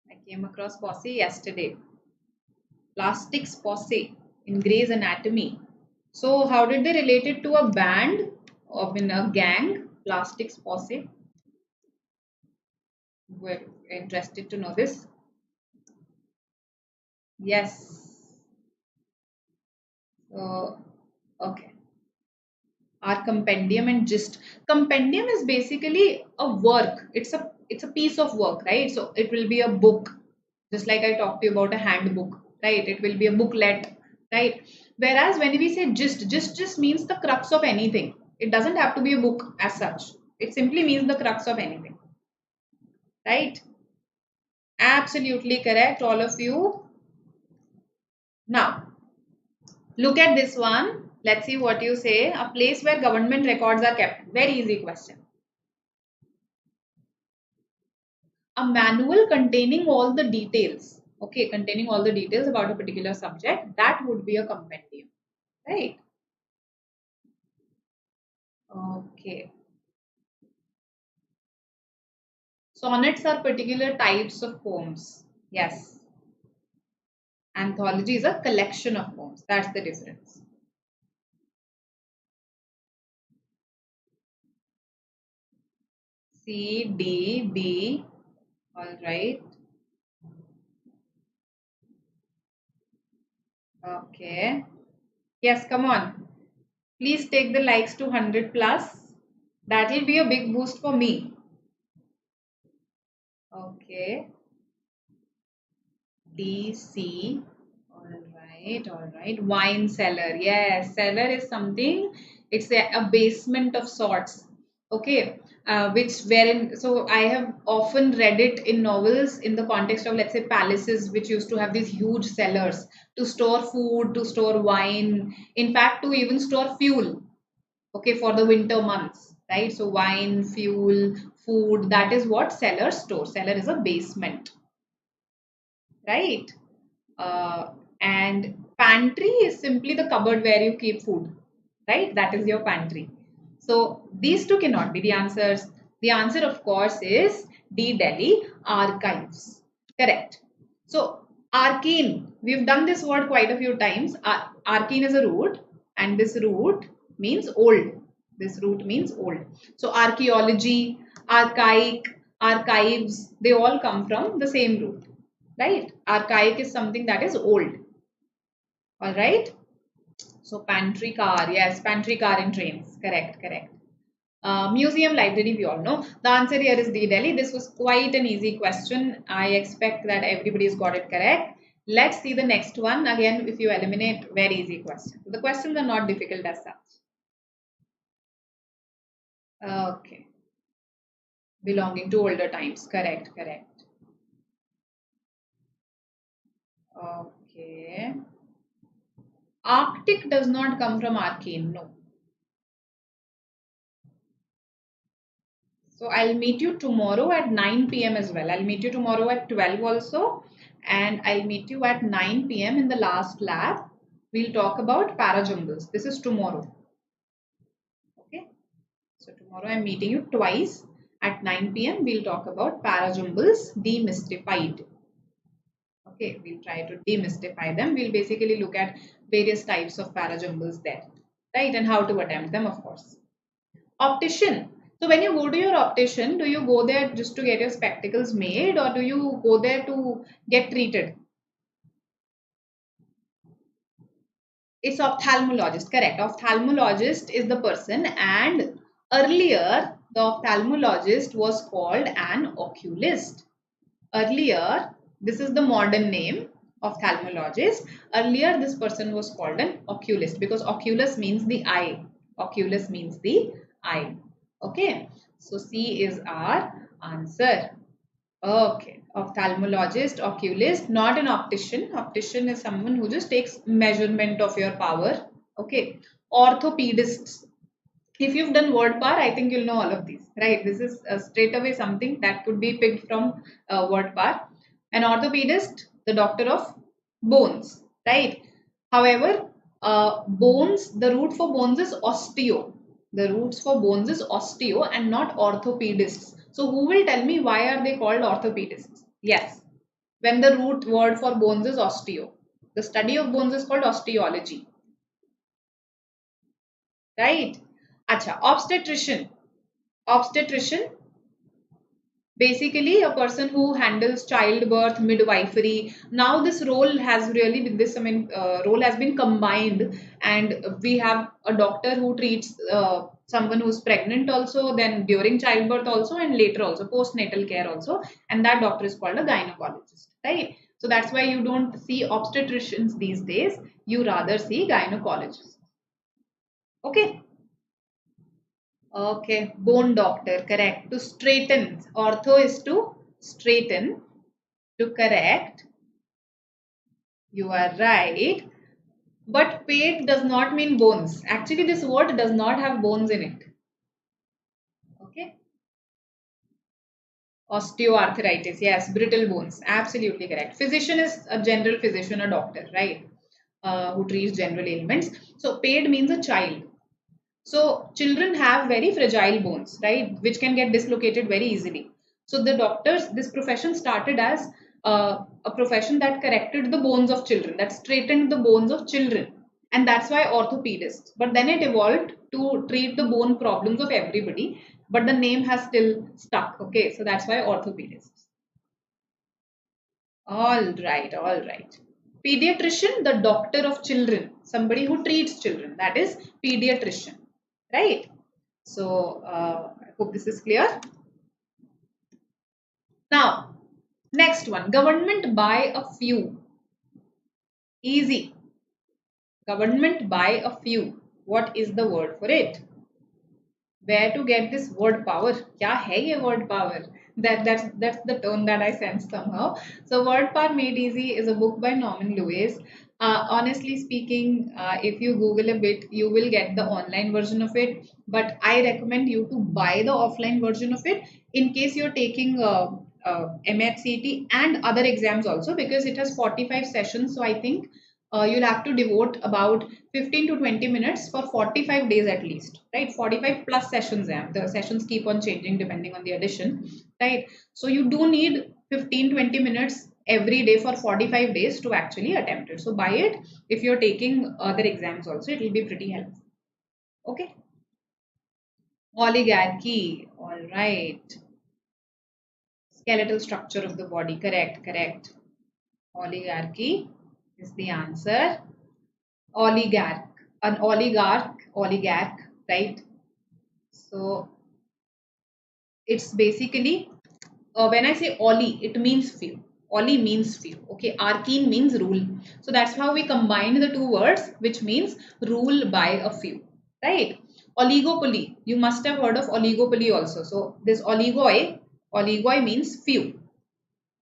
Speaker 1: I came across posse yesterday. Plastics posse in Grey's Anatomy. So how did they relate it to a band or in a gang? Plastics posse. We're interested to know this. Yes. So, okay. Our compendium and gist. Compendium is basically a work. It's a piece of work, right? So it will be a book, just like I talked to you about a handbook, right? It will be a booklet, right? Whereas when we say gist just means the crux of anything. It doesn't have to be a book as such. It simply means the crux of anything, right? Absolutely correct, all of you. Now, look at this one. Let's see what you say. A place where government records are kept. Very easy question. A manual containing all the details, okay, containing all the details about a particular subject, that would be a compendium, right? Okay. Sonnets are particular types of poems. Yes. Anthology is a collection of poems. That's the difference. C, D, B. All right. Okay. Yes, come on. Please take the likes to 100 plus. That will be a big boost for me. Okay. D, C. All right. Wine cellar. Yes, cellar is something, it's a basement of sorts. Okay. Which wherein, so I have often read it in novels in the context of, let's say, palaces which used to have these huge cellars to store food, to store wine, in fact, to even store fuel. Okay, for the winter months, right? So wine, fuel, food, that is what cellar store. Cellar is a basement, right? uh, and pantry is simply the cupboard where you keep food, right? That is your pantry. So these two cannot be the answers. The answer, of course, is D, Delhi. Archives. Correct. So arcane, we've done this word quite a few times. Arcane is a root, and this root means old. This root means old. So archaeology, archaic, archives, they all come from the same root, right? Archaic is something that is old. All right. So pantry car, yes, pantry car in trains. Correct, correct. Museum, library, we all know. The answer here is D, Delhi. This was quite an easy question. I expect that everybody's got it correct. Let's see the next one. Again, if you eliminate, very easy question. The questions are not difficult as such. Okay. Belonging to older times. Correct, correct. Okay. Arctic does not come from arcane, no. So I'll meet you tomorrow at 9 p.m. as well. I'll meet you tomorrow at 12 also. And I'll meet you at 9 p.m. in the last lab. We'll talk about parajumbles. This is tomorrow. Okay. So tomorrow I'm meeting you twice at 9 p.m. We'll talk about parajumbles demystified. Okay. We'll try to demystify them. We'll basically look at various types of parajumbles there. Right. And how to attempt them, of course. Optician. So when you go to your optician, do you go there just to get your spectacles made, or do you go there to get treated? It's ophthalmologist, correct. Ophthalmologist is the person, and earlier the ophthalmologist was called an oculist. Earlier, this is the modern name, ophthalmologist. Earlier, this person was called an oculist because oculus means the eye. Oculus means the eye. Okay, so C is our answer. Okay, ophthalmologist, oculist, not an optician. Optician is someone who just takes measurement of your power. Okay, orthopedists. If you've done word power, I think you'll know all of these, right? This is straight away something that could be picked from word power. An orthopedist, the doctor of bones, right? However, bones, the root for bones is osteo. The roots for bones is osteo and not orthopedists. So who will tell me why are they called orthopedists? Yes, when the root word for bones is osteo. The study of bones is called osteology. Right? Acha, obstetrician. Obstetrician, basically a person who handles childbirth, midwifery. Now this role has really been role has been combined, and we have a doctor who treats someone who's pregnant also, then during childbirth also, and later also postnatal care also, and that doctor is called a gynecologist, right? So that's why you don't see obstetricians these days, you rather see gynecologists. Okay. Okay, bone doctor, correct. To straighten, ortho is to straighten, to correct. You are right. But pate does not mean bones. Actually, this word does not have bones in it. Okay. Osteoarthritis, yes, brittle bones, absolutely correct. Physician is a general physician, a doctor, right? Who treats general ailments. So, pate means a child. So children have very fragile bones, right, which can get dislocated very easily. So the doctors, this profession started as a profession that corrected the bones of children, that straightened the bones of children. And that's why orthopedists. But then it evolved to treat the bone problems of everybody. but the name has still stuck. Okay, so that's why orthopedists. All right, all right. Pediatrician, the doctor of children, somebody who treats children, that is pediatrician, right? So I hope this is clear. Now, next one, government by a few. Easy. Government by a few. What is the word for it? Where to get this word power? Kya hai ye word power? That's the tone that I sense somehow. So Word Power Made Easy is a book by Norman Lewis. Honestly speaking, if you Google a bit, you will get the online version of it. But I recommend you to buy the offline version of it in case you're taking MAH CET and other exams also, because it has 45 sessions. So I think you'll have to devote about 15 to 20 minutes for 45 days at least, right? 45 plus sessions. The sessions keep on changing depending on the edition, right? So you do need 15-20 minutes every day for 45 days to actually attempt it. So buy it. If you're taking other exams also, it will be pretty helpful. Okay. Oligarchy. All right. Skeletal structure of the body. Correct, correct. Oligarchy is the answer. Oligarch, an oligarch, right? So it's basically, when I say oli, it means few. Oli means few. Okay, arcane means rule. So that's how we combine the two words, which means rule by a few, right? Oligopoly. You must have heard of oligopoly also. So this oligoi means few,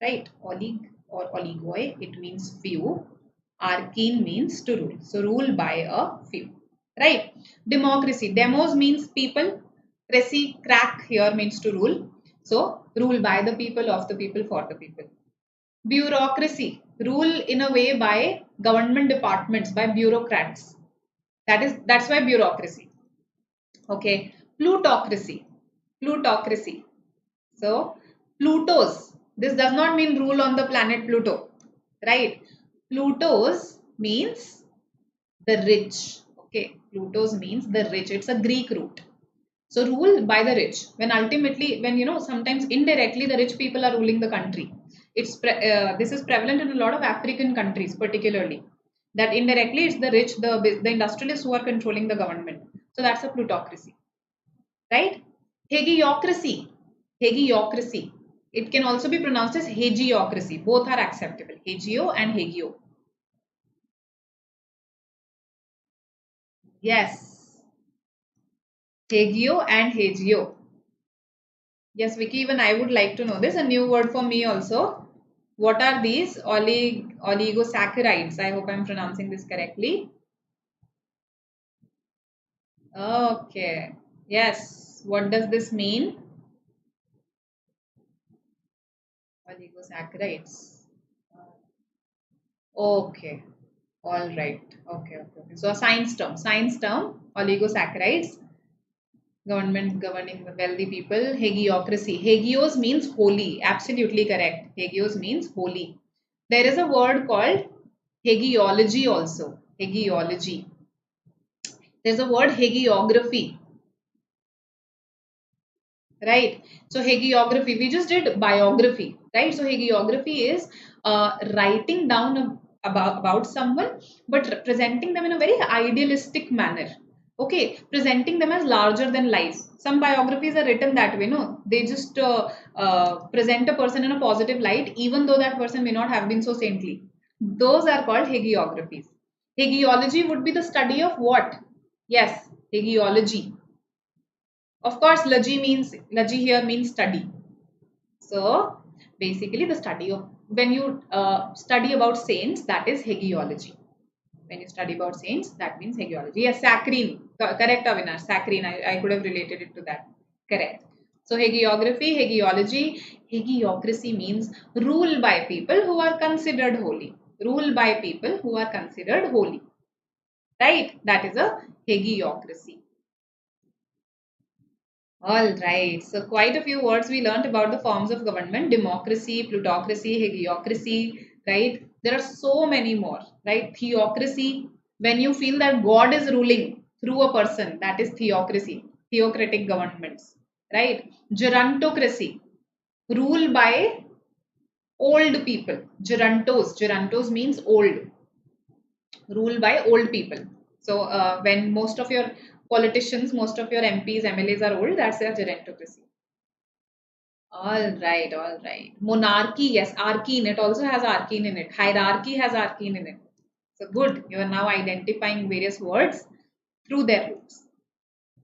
Speaker 1: right? Olig or oligoi, it means few. Arcane means to rule. So rule by a few, right? Democracy. Demos means people. Cracy, crack here means to rule. So rule by the people, of the people, for the people. Bureaucracy. Rule in a way by government departments, by bureaucrats. That's why bureaucracy. Okay. Plutocracy. Plutocracy. So Plutos. This does not mean rule on the planet Pluto, right? Plutos means the rich. Okay, Plutos means the rich. It's a Greek root. So rule by the rich. When ultimately, when sometimes indirectly the rich people are ruling the country. This is prevalent in a lot of African countries, particularly. That indirectly it's the rich, the industrialists who are controlling the government. So that's a plutocracy, right? Hagiocracy. Hagiocracy. It can also be pronounced as hagiocracy. Both are acceptable. Hagio and hagio. Yes. Hagio and hagio. Yes, Vicky, even I would like to know this. A new word for me also. What are these? Oligosaccharides. I hope I'm pronouncing this correctly. Okay. Yes. What does this mean? Oligosaccharides. Okay. All right. Okay. So a science term. Oligosaccharides. Government governing the wealthy people. Hagiocracy. Hagios means holy. Absolutely correct. Hagios means holy. There is a word called hagiology also. Hagiology. There's a word hagiography. Right. So hagiography. We just did biography. Right. So hagiography is writing down about someone, but presenting them in a very idealistic manner. Okay, presenting them as larger than life. Some biographies are written that way, no? They just present a person in a positive light, even though that person may not have been so saintly. Those are called hagiographies. Hagiology would be the study of what? Yes, hagiology. Of course, logy here means study. So basically the study of, when you study about saints, that is hagiology. When you study about saints, that means hagiology. Yes, saccharine. Correct, Avinash. Saccharine. I could have related it to that. Correct. So hagiography, hagiology, hagiocracy means rule by people who are considered holy. Rule by people who are considered holy. Right? That is a hagiocracy. All right. So quite a few words we learned about the forms of government: democracy, plutocracy, hagiocracy, right? There are so many more, right? Theocracy, when you feel that God is ruling through a person, that is theocracy, theocratic governments, right? Gerontocracy, rule by old people. Gerontos means old, rule by old people. So when most of your politicians, most of your MPs, MLAs are old, that's their gerontocracy. All right, all right. Monarchy, yes, arcane. It also has arcane in it. Hierarchy has arcane in it. So good. You are now identifying various words through their roots.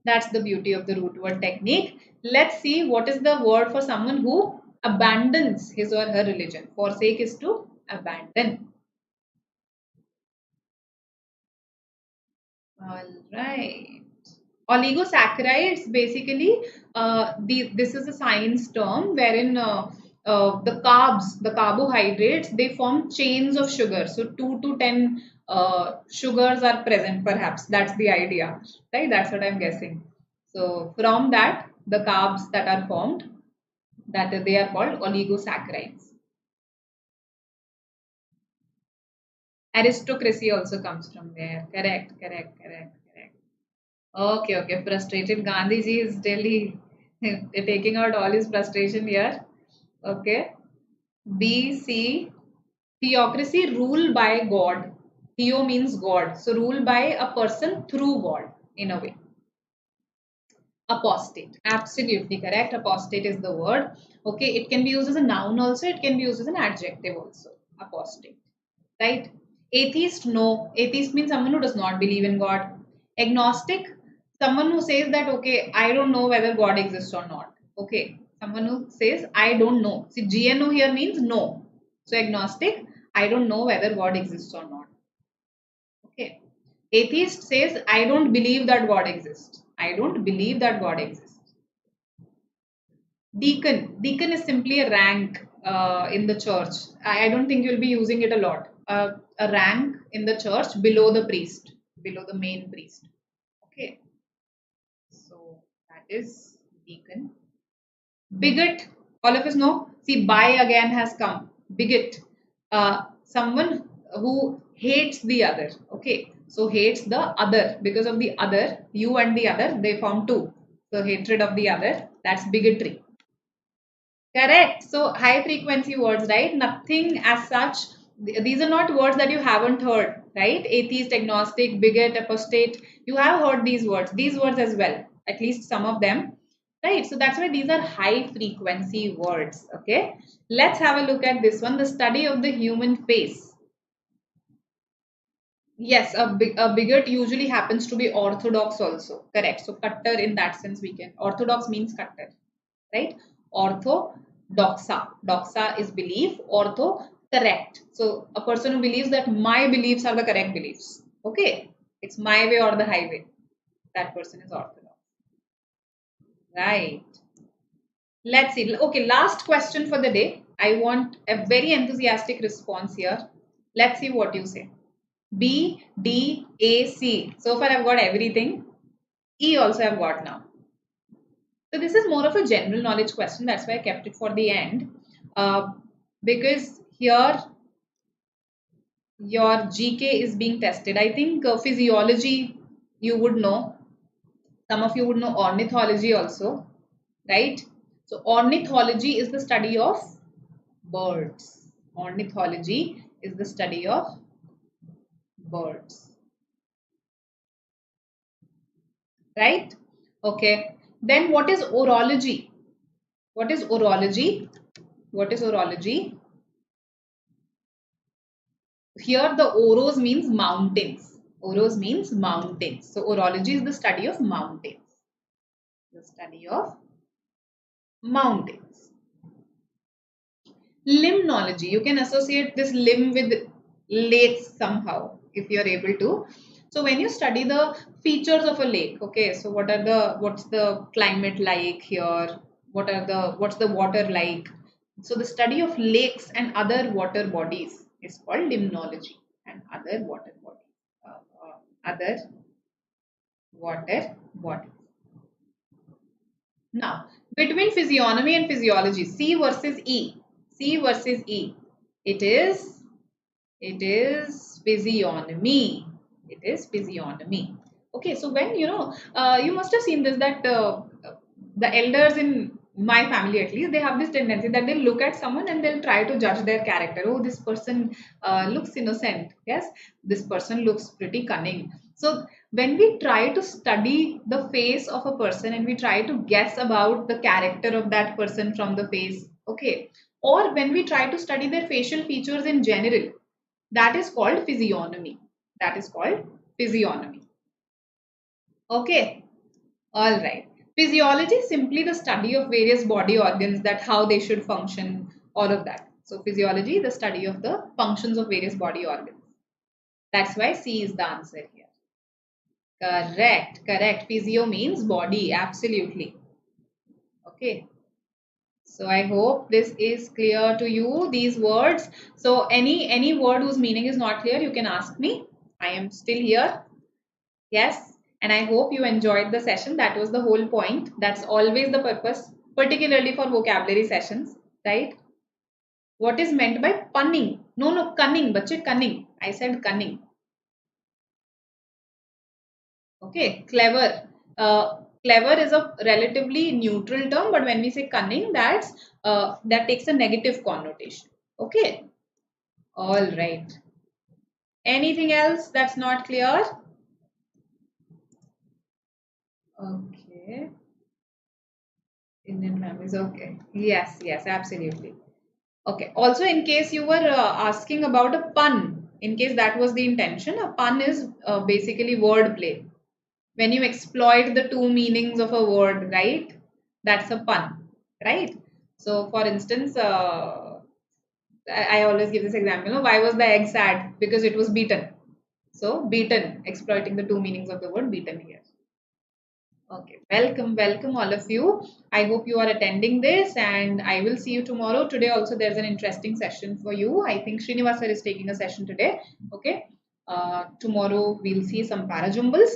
Speaker 1: That's the beauty of the root word technique. Let's see what is the word for someone who abandons his or her religion. Forsake is to abandon. All right. Oligosaccharides basically, this is a science term wherein the carbs, the carbohydrates, they form chains of sugar. So 2 to 10 sugars are present perhaps. That's the idea, right? That's what I'm guessing. So from that, the carbs that are formed, that they are called oligosaccharides. Aristocracy also comes from there. Correct, correct, correct, correct. Okay, okay. Frustrated Gandhiji is really taking out all his frustration here. Okay. B, C. Theocracy, rule by God. Theo means God. So rule by a person through God in a way. Apostate. Absolutely correct. Apostate is the word. Okay. It can be used as a noun also. It can be used as an adjective also. Apostate. Right? Atheist, no. Atheist means someone who does not believe in God. Agnostic, someone who says that, okay, I don't know whether God exists or not. Okay. Someone who says, I don't know. See, GNO here means no. So, agnostic, I don't know whether God exists or not. Okay. Atheist says, I don't believe that God exists. I don't believe that God exists. Deacon. Deacon is simply a rank in the church. I don't think you'll be using it a lot. A rank in the church below the priest, below the main priest. Okay. So that is deacon. Bigot. All of us know. See, by again has come. Bigot. Someone who hates the other. Okay. So hates the other because of the other. You and the other, they form two. So hatred of the other. That's bigotry. Correct. So high frequency words, right? Nothing as such. These are not words that you haven't heard, right? Atheist, agnostic, bigot, apostate. You have heard these words as well, at least some of them, right? So that's why these are high frequency words. Okay. Let's have a look at this one, the study of the human face. Yes, a bigot usually happens to be orthodox also. Correct. So cutter in that sense we can. Orthodox means cutter, right? Ortho, doxa. Doxa is belief. Ortho, correct. So a person who believes that my beliefs are the correct beliefs. Okay. It's my way or the highway. That person is orthodox. Right. Let's see. Okay, last question for the day. I want a very enthusiastic response here. Let's see what you say. B, D, A, C. So far I've got everything. E also I've got now. So this is more of a general knowledge question. That's why I kept it for the end. Because here your GK is being tested. I think physiology you would know. Some of you would know ornithology also, right? So ornithology is the study of birds. Ornithology is the study of birds. Right? Okay. Then what is orology? What is orology? What is orology? Here the oros means mountains. Oros means mountains. So orology is the study of mountains. The study of mountains. Limnology. You can associate this limb with lakes somehow if you are able to. So when you study the features of a lake, okay, so what's the climate like here? What's the water like? So the study of lakes and other water bodies is called limnology, and other water bodies. Other water bodies. Now, between physiognomy and physiology, C versus E. C versus E. It is physiognomy. It is physiognomy. Okay, so when you must have seen this, that the elders in my family at least, they have this tendency that they'll look at someone and they'll try to judge their character. Oh, this person looks innocent. Yes, this person looks pretty cunning. So when we try to study the face of a person and we try to guess about the character of that person from the face, okay, or when we try to study their facial features in general, that is called physiognomy. That is called physiognomy. Okay. All right. Physiology is simply the study of various body organs, that how they should function, all of that. So physiology, the study of the functions of various body organs. That's why C is the answer here. Correct, correct. Physio means body, absolutely. Okay. So I hope this is clear to you, these words. So any word whose meaning is not clear, you can ask me. I am still here. Yes, and I hope you enjoyed the session. That was the whole point. That's always the purpose, particularly for vocabulary sessions, right? What is meant by punning? No, cunning, bache, cunning. I said cunning. Okay, clever. Clever is a relatively neutral term, but when we say cunning, that takes a negative connotation. Okay, all right. Anything else that's not clear? Okay. Indian families. Okay. Yes, yes, absolutely. Okay. Also, in case you were asking about a pun, in case that was the intention, a pun is basically wordplay. When you exploit the two meanings of a word, right? That's a pun, right? So, for instance, I always give this example. Why was the egg sad? Because it was beaten. So, beaten, exploiting the two meanings of the word beaten here. Okay, welcome all of you. I hope you are attending this and I will see you tomorrow. Today also there's an interesting session for you. I think Srinivas sir is taking a session today. Okay, tomorrow we'll see some parajumbles.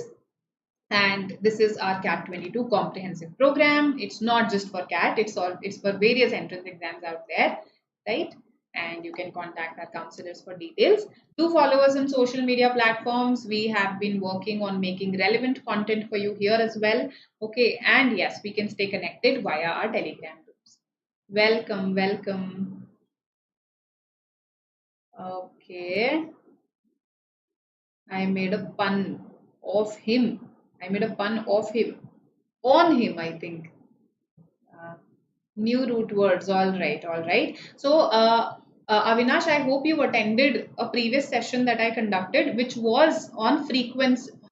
Speaker 1: And this is our CAT 22 comprehensive program. It's not just for CAT, it's for various entrance exams out there, right? And you can contact our counselors for details. Do follow us on social media platforms. We have been working on making relevant content for you here as well. Okay, and yes, we can stay connected via our Telegram groups. Welcome. Okay, I made a pun of him. I made a pun of him. On him, I think. Uh, New root words. All right, all right. So, Avinash, I hope you attended a previous session that I conducted, which was on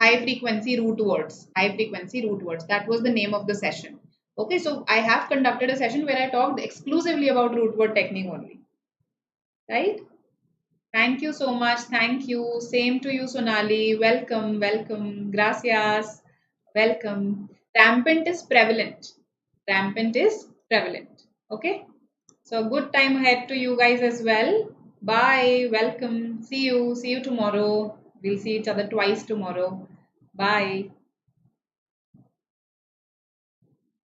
Speaker 1: high frequency root words. High frequency root words. That was the name of the session. Okay, so I have conducted a session where I talked exclusively about root word technique only. Right? Thank you so much. Thank you. Same to you, Sonali. Welcome. Gracias. Welcome. Rampant is prevalent. Rampant is prevalent. Okay. So good time ahead to you guys as well. Bye. Welcome. See you. See you tomorrow. We'll see each other twice tomorrow. Bye.